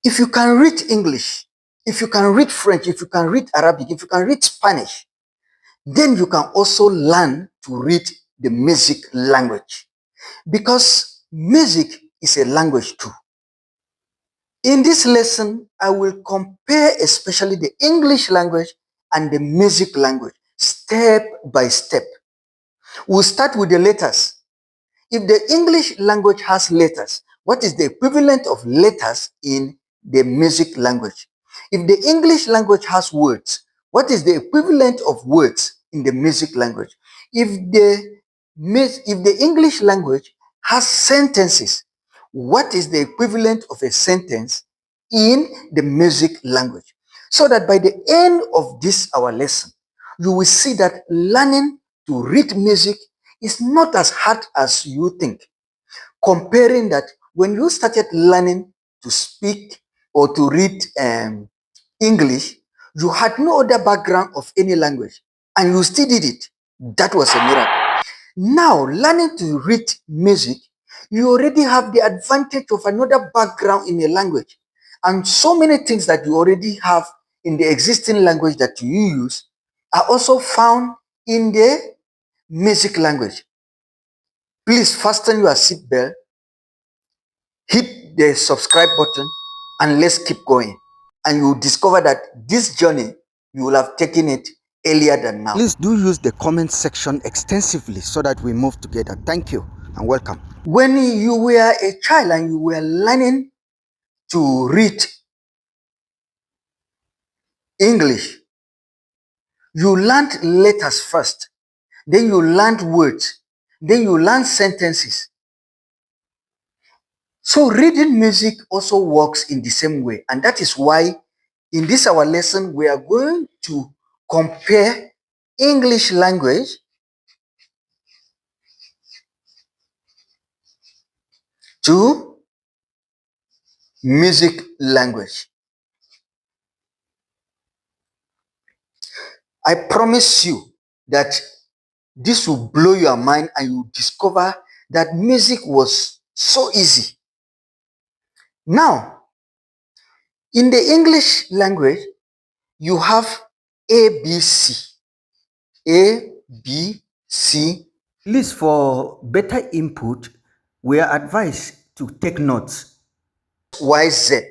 If you can read English, if you can read French, if you can read Arabic, if you can read Spanish, then you can also learn to read the music language, because music is a language too. In this lesson, I will compare especially the English language and the music language step by step. We'll start with the letters. If the English language has letters, what is the equivalent of letters in the music language? If the English language has words, what is the equivalent of words in the music language? If the English language has sentences, what is the equivalent of a sentence in the music language? So that by the end of this our lesson, you will see that learning to read music is not as hard as you think. Comparing that, when you started learning to speak or to read English, you had no other background of any language and you still did it. That was a miracle. Now, learning to read music, you already have the advantage of another background in a language. And so many things that you already have in the existing language that you use are also found in the music language. Please fasten your seatbelt, hit the subscribe button, and let's keep going. And you'll discover that this journey, you will have taken it earlier than now. Please do use the comment section extensively so that we move together. Thank you and welcome. When you were a child and you were learning to read English, you learned letters first, then you learned words, then you learned sentences. So reading music also works in the same way, and that is why in this our lesson we are going to compare English language to music language. I promise you that this will blow your mind and you discover that music was so easy. Now, in the English language, you have ABC. A, B, C. Please, for better input, we are advised to take notes. Y, Z.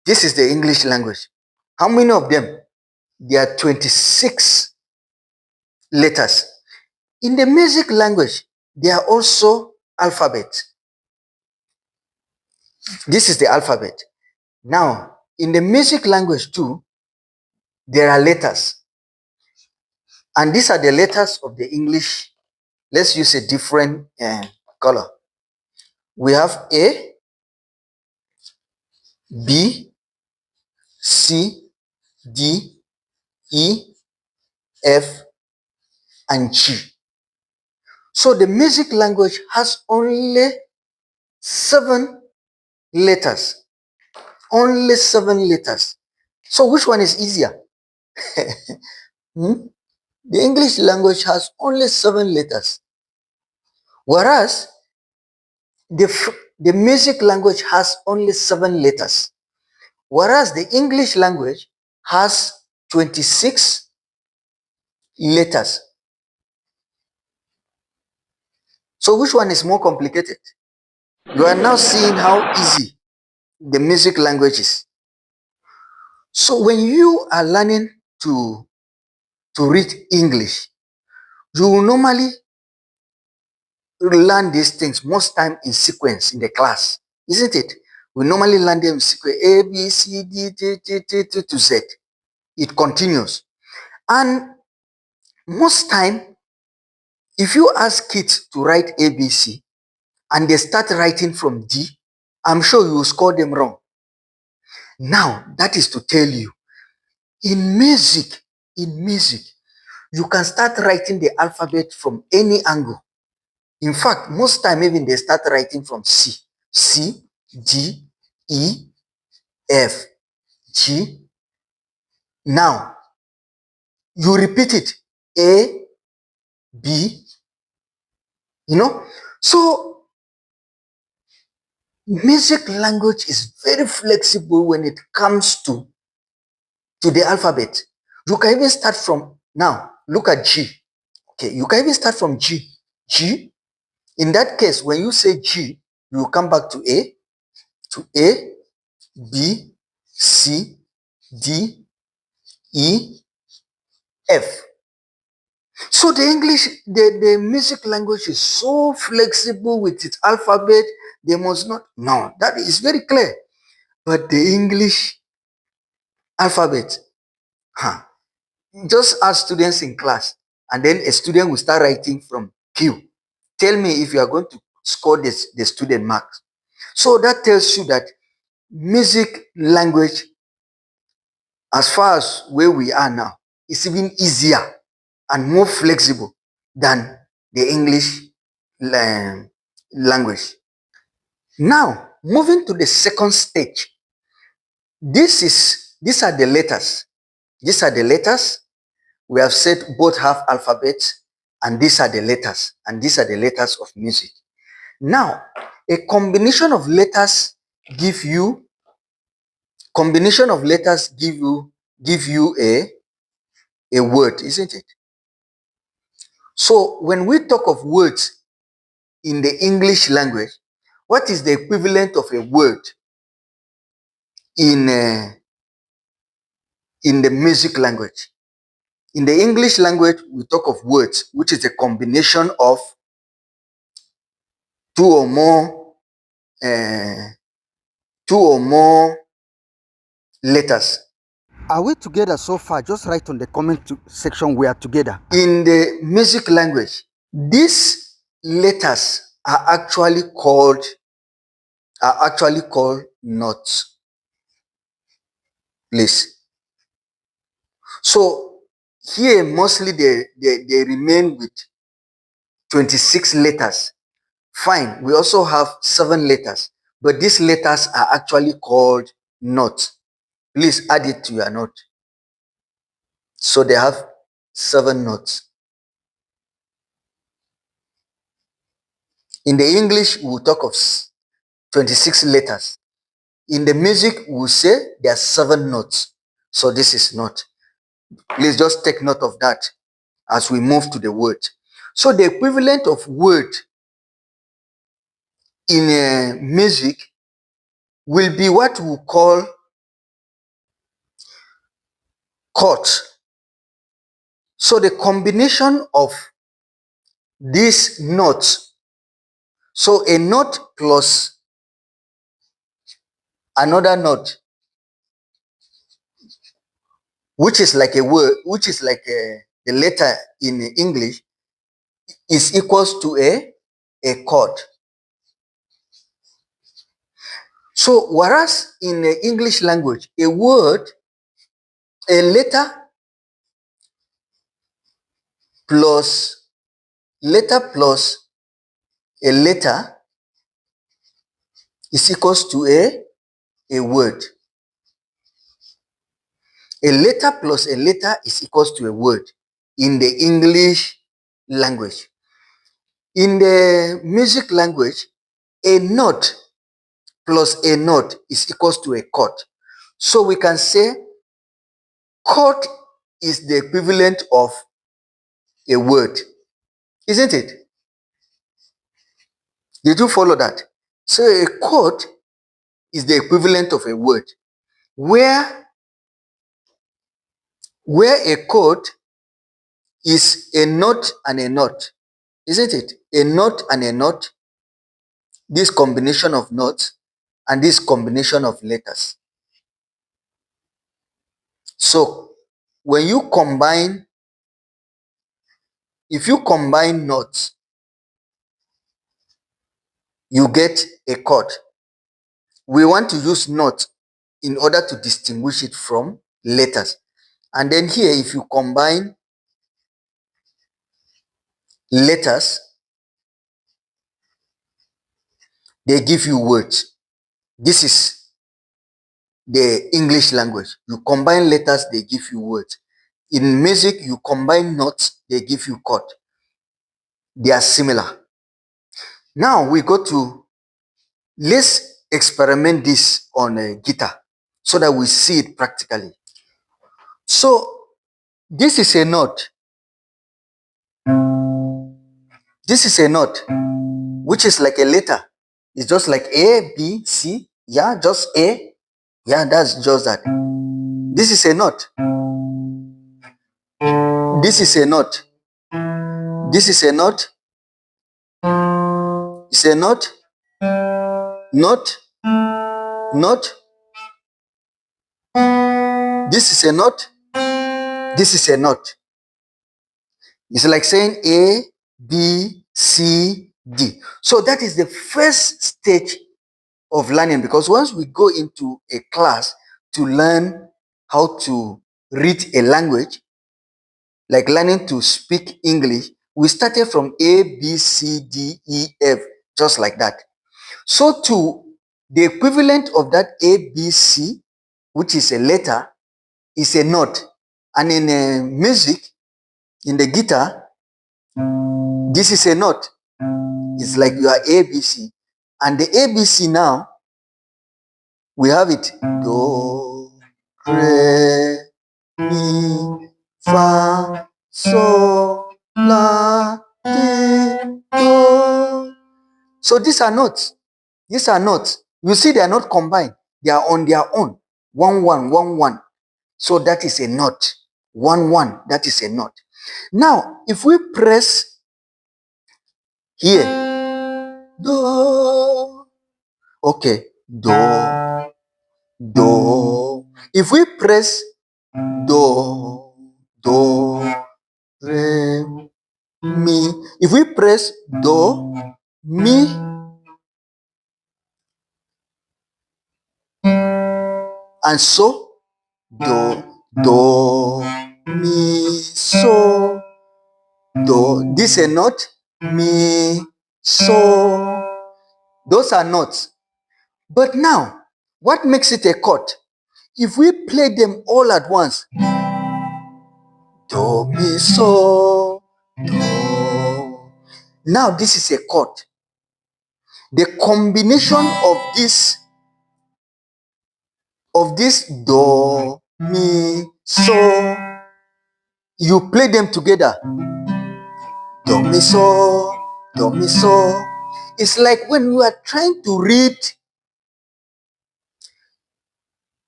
This is the English language. How many of them? There are 26 letters. In the music language, there are also alphabets. This is the alphabet. Now, in the music language too, there are letters. And these are the letters of the English. Let's use a different color. We have A, B, C, D, E, F, and G. So the music language has only 7 letters. Only 7 letters. So which one is easier? The English language has only 7 letters. Whereas the music language has only 7 letters. Whereas the English language has 26 letters. So which one is more complicated? You are now seeing how easy the music language is. So when you are learning to read English, you will normally learn these things most time in sequence in the class, isn't it? We normally learn them in sequence: A, B, C, D, to Z. It continues. And most time, if you ask kids to write ABC and they start writing from D, I'm sure you will score them wrong. Now, that is to tell you, in music, you can start writing the alphabet from any angle. In fact, most time even they start writing from C. C, D, E, F, G. Now, you repeat it. A, B. So music language is very flexible when it comes to the alphabet. You can even start from, now look at G. Okay, you can even start from G. G, in that case, when you say G, you will come back to A, B, C, D, E, F. So the English, the music language is so flexible with its alphabet. They must not, no, that is very clear. But the English alphabet, huh, just ask students in class, and then a student will start writing from Q. Tell me if you are going to score this, the student marks. So that tells you that music language, as far as where we are now, is even easier and more flexible than the English language. Now, moving to the second stage, these are the letters. These are the letters. We have said both have alphabets, and these are the letters, and these are the letters of music. Now, a combination of letters give you a word, isn't it? So when we talk of words in the English language, what is the equivalent of a word in the music language? In the English language, we talk of words, which is a combination of two or more uh, letters. Are we together so far? Just write on the comment section we are together. In the music language, these letters are actually called notes. Please. So here mostly they remain with 26 letters. Fine, we also have 7 letters, but these letters are actually called notes. Please add it to your note. So they have 7 notes. In the English, we'll talk of 26 letters. In the music, we'll say there are 7 notes. So this is note. Please just take note of that as we move to the word. So the equivalent of word in music will be what we call chords. So the combination of these notes, so a note plus another note, which is like a word, which is like the letter in English, is equals to a chord. So whereas in the English language, a word, a letter plus a letter is equals to a word. A letter plus a letter is equals to a word in the English language. In the music language, a note plus a note is equals to a chord. So we can say chord is the equivalent of a word, isn't it? Did you follow that? So a chord is the equivalent of a word, where a chord is a note and a note, isn't it? A note and a note, this combination of notes and this combination of letters. So when you combine, if you combine notes, you get a chord. We want to use note in order to distinguish it from letters. And then here, if you combine letters, they give you words. This is the English language. You combine letters, they give you words. In music, you combine notes, they give you chord. They are similar. Now we go to, let's experiment this on a guitar so that we see it practically. So this is a note. This is a note, which is like a letter. It's just like A, B, C. Yeah, just A. Yeah, that's just that. This is a note. This is a note. This is a note. It's a note. Note. Note. This is a note. This is a note. It's like saying A, B, C, D. So that is the first stage of learning, because once we go into a class to learn how to read a language, like learning to speak English, we started from A, B, C, D, E, F, just like that. So to the equivalent of that A, B, C, which is a letter, is a note. And in music, in the guitar, this is a note. It's like you are A, B, C. And the A, B, C now, we have it. Do, re, mi, fa, sol, la, ti, do. So these are notes. These are notes. You see, they are not combined. They are on their own. 1, 1, 1, 1. So that is a note. 1, 1. That is a note. Now, if we press here, do. Okay, do, do. If we press do, do, re, mi. If we press do, mi, and so, do, do, mi, so, do. This is a note, mi, so. Those are notes. But now, what makes it a chord? If we play them all at once, do, mi, so, do. Now this is a chord. The combination of this do, mi, so, you play them together. Do, mi, so, do, mi, so. It's like when you are trying to read,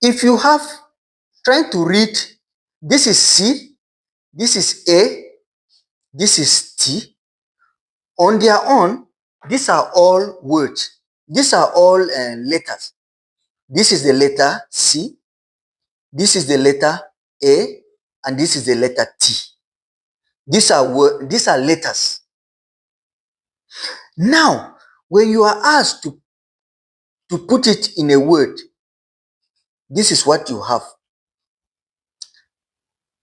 if you have trying to read, this is C, this is A, this is T. On their own, these are all words. These are all letters. This is the letter C, this is the letter A, and this is the letter T. These are letters. Now, when you are asked to put it in a word, this is what you have.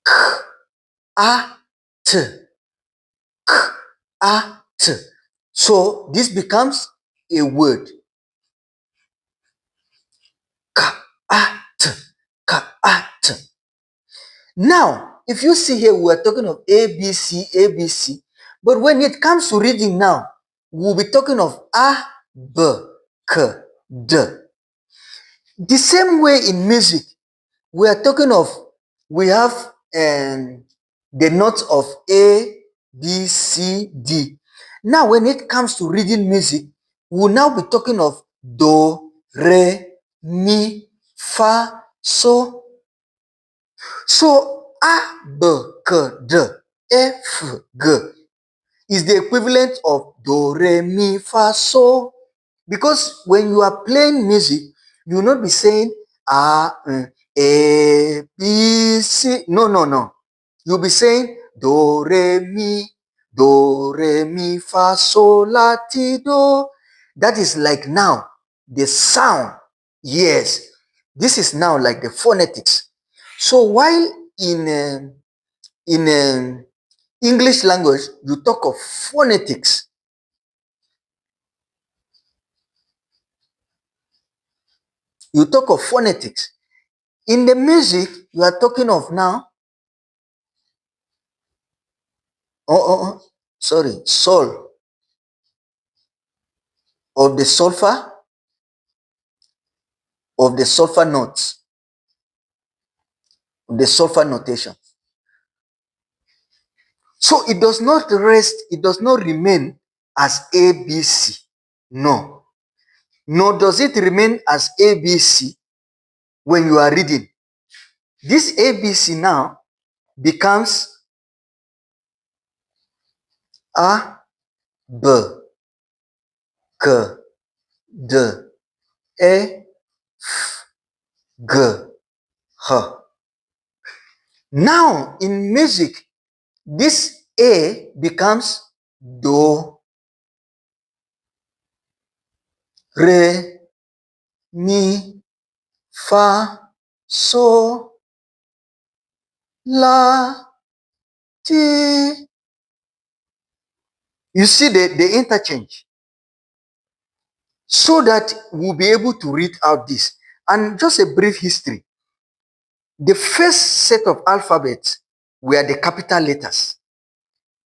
K, A, T. K, A, T. So this becomes a word. K, A, T. K, A, T. Now, if you see here, we are talking of A, B, C, A, B, C. But when it comes to reading now, we'll be talking of A, B, K, D. The same way in music, we are talking of, we have the notes of A, B, C, D. Now, when it comes to reading music, we'll now be talking of Do, Re, Mi, Fa, So. So A, B, K, D, F, G is the equivalent of Do, Re, Mi, Fa, So. Because when you are playing music, you will not be saying A, B, C. No, no, no. You'll be saying Do, Re, Mi, Fa, So, La, Ti, Do. That is like now the sound. Yes. This is now like the phonetics. So while in English language, you talk of phonetics. You talk of phonetics. In the music, you are talking of now, sorry, sol, of the sulfur, of the sulfur notes, the sulfur notation. So it does not rest, it does not remain as ABC. No. Nor does it remain as ABC when you are reading. This ABC now becomes A, B, K, D, E, G, H. Now in music, this A becomes Do, Re, Mi, Fa, So, La, Ti. You see the interchange. So that we'll be able to read out this. And just a brief history. The first set of alphabets were the capital letters.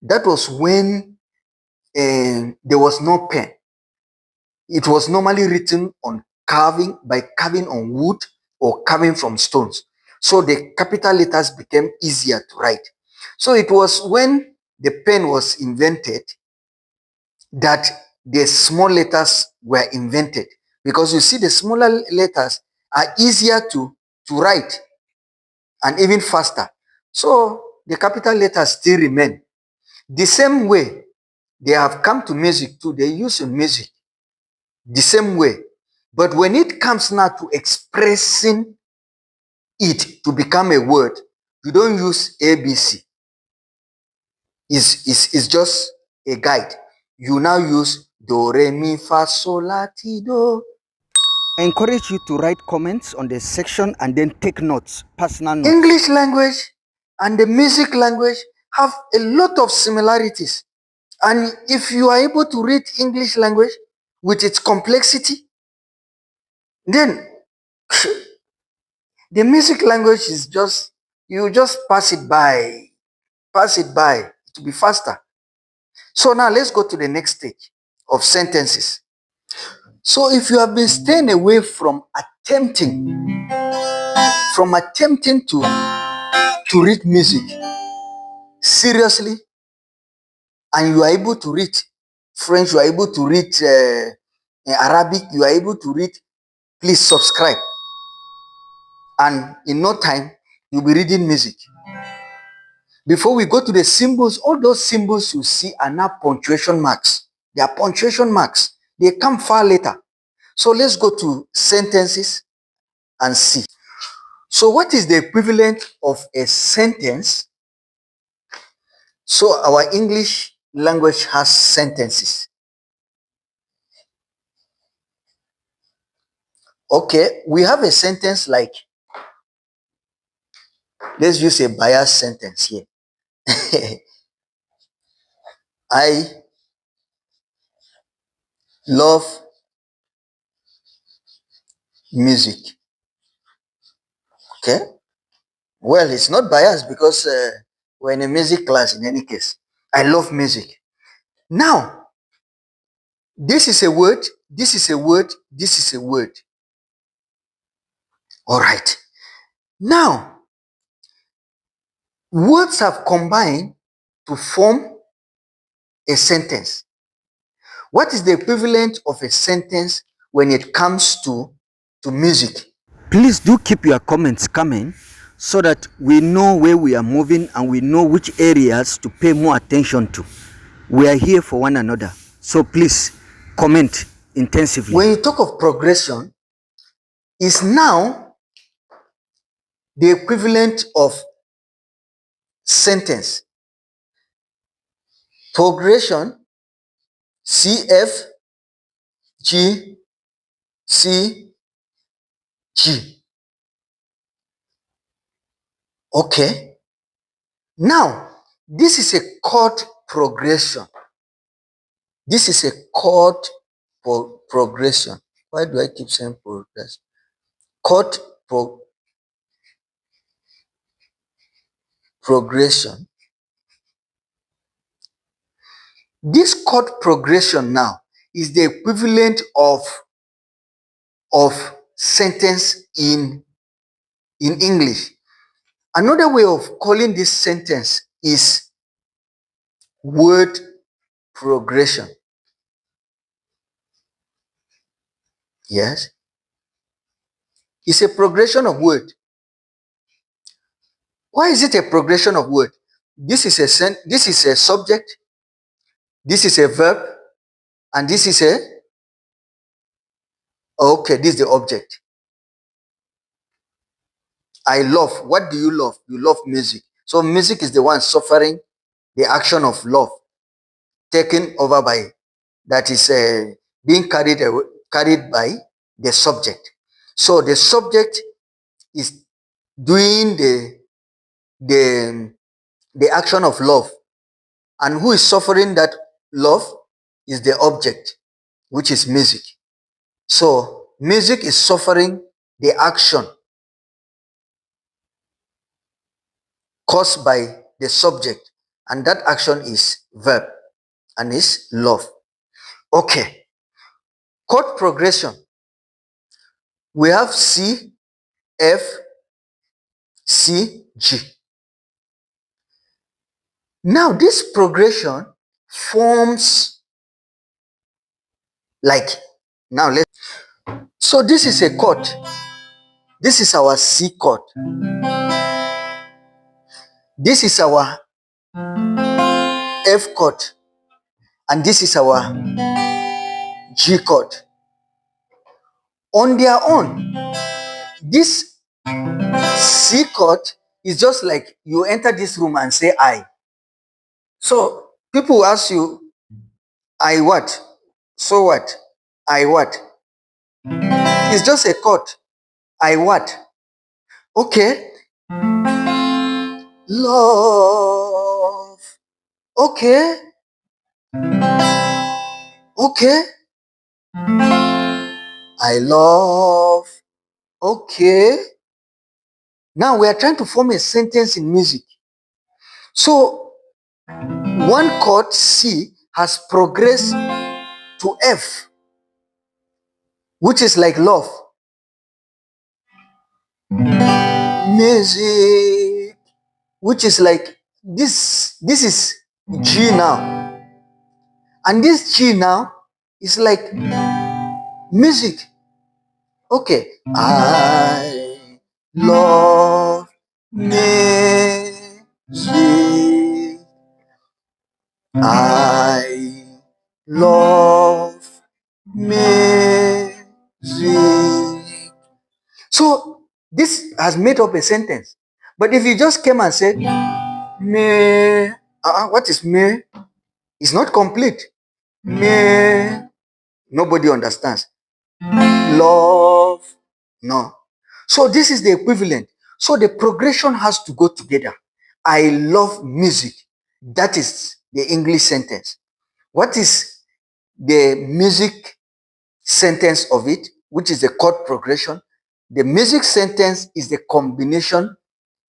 That was when there was no pen. It was normally written on by carving on wood or carving from stones. So the capital letters became easier to write. So it was when the pen was invented that the small letters were invented, because you see the smaller letters are easier to write and even faster. So the capital letters still remain. The same way they have come to music too, they use in music the same way. But when it comes now to expressing it to become a word, you don't use ABC. It's just a guide. You now use do, re, mi, fa, sol, la, ti, do. I encourage you to write comments on the section and then take notes, personal notes. English language and the music language have a lot of similarities. And if you are able to read English language with its complexity, then the music language is just, you just pass it by, to be faster. So now let's go to the next stage of sentences. So if you have been staying away from attempting to read music seriously, and you are able to read French, you are able to read Arabic, you are able to read, please subscribe. And in no time, you'll be reading music. Before we go to the symbols, all those symbols you see are now punctuation marks. They are punctuation marks. They come far later. So let's go to sentences and see. So what is the equivalent of a sentence? So our English language has sentences. Okay, we have a sentence like, let's use a bias sentence here. I love music. Okay, well, it's not biased because we're in a music class in any case. I love music. Now, this is a word, this is a word, this is a word. All right. Now, words have combined to form a sentence. What is the equivalent of a sentence when it comes to music? Please do keep your comments coming so that we know where we are moving and we know which areas to pay more attention to. We are here for one another. So please comment intensively. When you talk of progression, is now the equivalent of sentence. Progression, CF, G, C, G. Okay. Now, this is a chord progression. This is a chord progression. Why do I keep saying progression? Chord progression. This chord progression now is the equivalent of sentence in English. Another way of calling this sentence is word progression. Yes, it's a progression of word. Why is it a progression of word? This is a subject, this is a verb, and this is a okay, this is the object. I love. What do you love? You love music. So music is the one suffering the action of love, taken over by that is being carried by the subject. So the subject is doing the the action of love, and who is suffering that love is the object, which is music. So music is suffering the action caused by the subject, and that action is verb and is love. Okay, chord progression. We have C, F, C, G. Now this progression forms like, now let's, so this is a chord. This is our C chord. This is our F chord. And this is our G chord. On their own, this C chord is just like you enter this room and say I. So people ask you, I what? So what? I what? It's just a chord. I what? Okay. Love. Okay. Okay. I love. Okay. Now we are trying to form a sentence in music. So one chord C has progressed to F, which is like love. Music, which is like this is G now. And this G now is like music. Okay. I love music. I love music. So this has made up a sentence. But if you just came and said, me, what is me? It's not complete. Me, nobody understands. Love, no. So this is the equivalent. So the progression has to go together. I love music. That is the English sentence. What is the music sentence of it, which is the chord progression? The music sentence is the combination,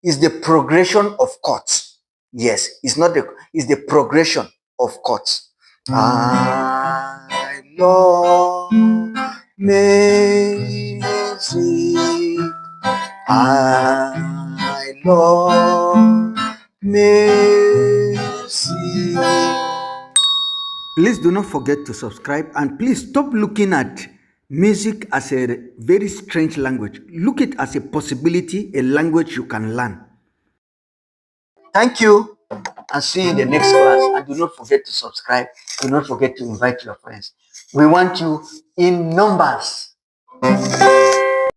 is the progression of chords. Yes, it's the progression of chords. I love music. I love music. Please do not forget to subscribe, and please stop looking at music as a very strange language. Look it as a possibility, a language you can learn. Thank you, and see you in the next class. And do not forget to subscribe. Do not forget to invite your friends. We want you in numbers.